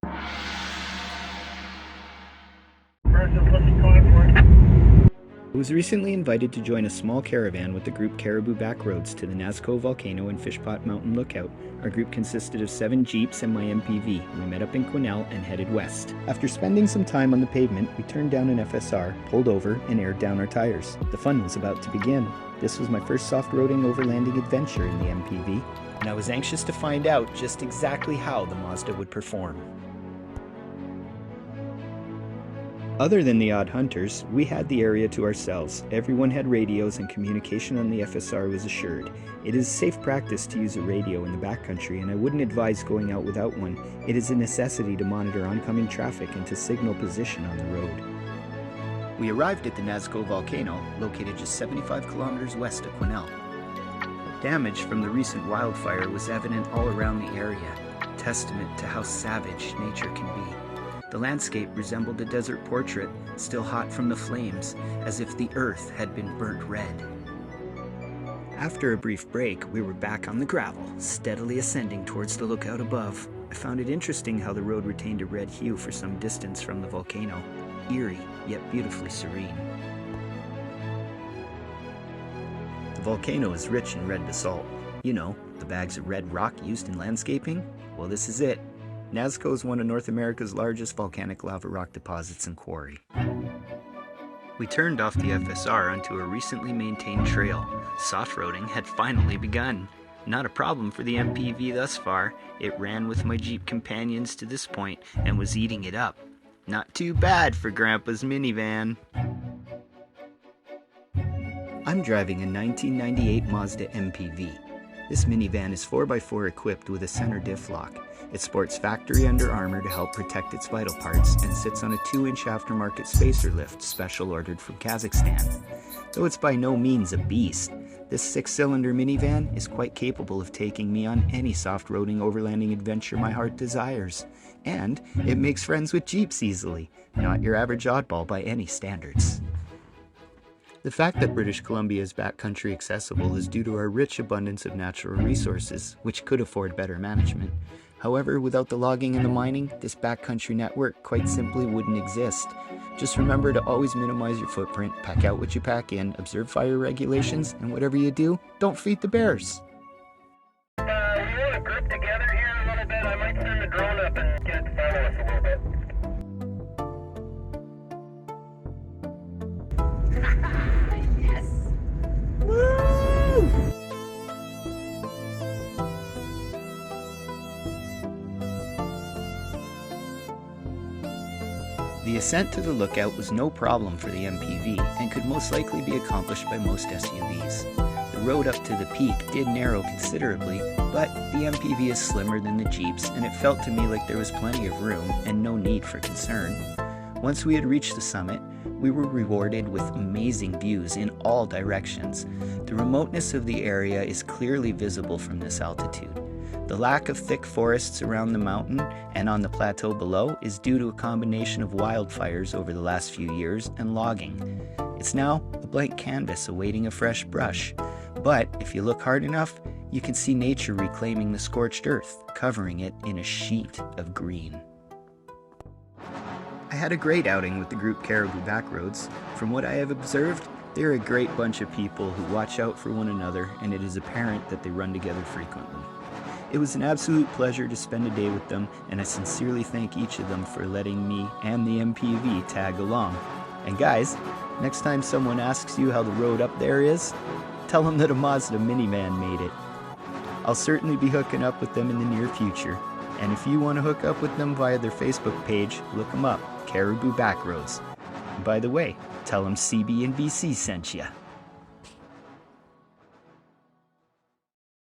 I was recently invited to join a small caravan with the group Cariboobackroads to the Nazco Volcano and Fishpot Mountain Lookout. Our group consisted of 7 Jeeps and my MPV. We met up in Quesnel and headed west. After spending some time on the pavement, we turned down an FSR, pulled over, and aired down our tires. The fun was about to begin. This was my first soft-roading overlanding adventure in the MPV, and I was anxious to find out just exactly how the Mazda would perform. Other than the odd hunters, we had the area to ourselves. Everyone had radios and communication on the FSR was assured. It is safe practice to use a radio in the backcountry, and I wouldn't advise going out without one. It is a necessity to monitor oncoming traffic and to signal position on the road. We arrived at the Nazco Volcano, located just 75 kilometers west of Quesnel. Damage from the recent wildfire was evident all around the area, testament to how savage nature can be. The landscape resembled a desert portrait, still hot from the flames, as if the earth had been burnt red. After a brief break, we were back on the gravel, steadily ascending towards the lookout above. I found it interesting how the road retained a red hue for some distance from the volcano, eerie, yet beautifully serene. The volcano is rich in red basalt. You know, the bags of red rock used in landscaping? Well, this is it. Nazco is one of North America's largest volcanic lava rock deposits and quarry. We turned off the FSR onto a recently maintained trail. Softroading had finally begun. Not a problem for the MPV thus far. It ran with my Jeep companions to this point and was eating it up. Not too bad for Grandpa's minivan. I'm driving a 1998 Mazda MPV. This minivan is 4x4 equipped with a center diff lock. It sports factory Under Armour to help protect its vital parts and sits on a 2-inch aftermarket spacer lift special ordered from Kazakhstan. Though it's by no means a beast, this 6-cylinder minivan is quite capable of taking me on any soft-roading overlanding adventure my heart desires. And it makes friends with Jeeps easily, not your average oddball by any standards. The fact that British Columbia is backcountry accessible is due to our rich abundance of natural resources, which could afford better management. However, without the logging and the mining, this backcountry network quite simply wouldn't exist. Just remember to always minimize your footprint, pack out what you pack in, observe fire regulations, and whatever you do, don't feed the bears. We want to group together here a little bit. I might send the drone up and get it to follow us a little bit. Yes! Woo! The ascent to the lookout was no problem for the MPV and could most likely be accomplished by most SUVs. The road up to the peak did narrow considerably, but the MPV is slimmer than the Jeeps and it felt to me like there was plenty of room and no need for concern. Once we had reached the summit, we were rewarded with amazing views in all directions. The remoteness of the area is clearly visible from this altitude. The lack of thick forests around the mountain and on the plateau below is due to a combination of wildfires over the last few years and logging. It's now a blank canvas awaiting a fresh brush, but if you look hard enough, you can see nature reclaiming the scorched earth, covering it in a sheet of green. I had a great outing with the group Cariboobackroads. From what I have observed, they're a great bunch of people who watch out for one another, and it is apparent that they run together frequently. It was an absolute pleasure to spend a day with them, and I sincerely thank each of them for letting me and the MPV tag along. And guys, next time someone asks you how the road up there is, tell them that a Mazda minivan made it. I'll certainly be hooking up with them in the near future. And if you want to hook up with them via their Facebook page, look them up, Cariboobackroads. And by the way, tell them CB and BC sent ya.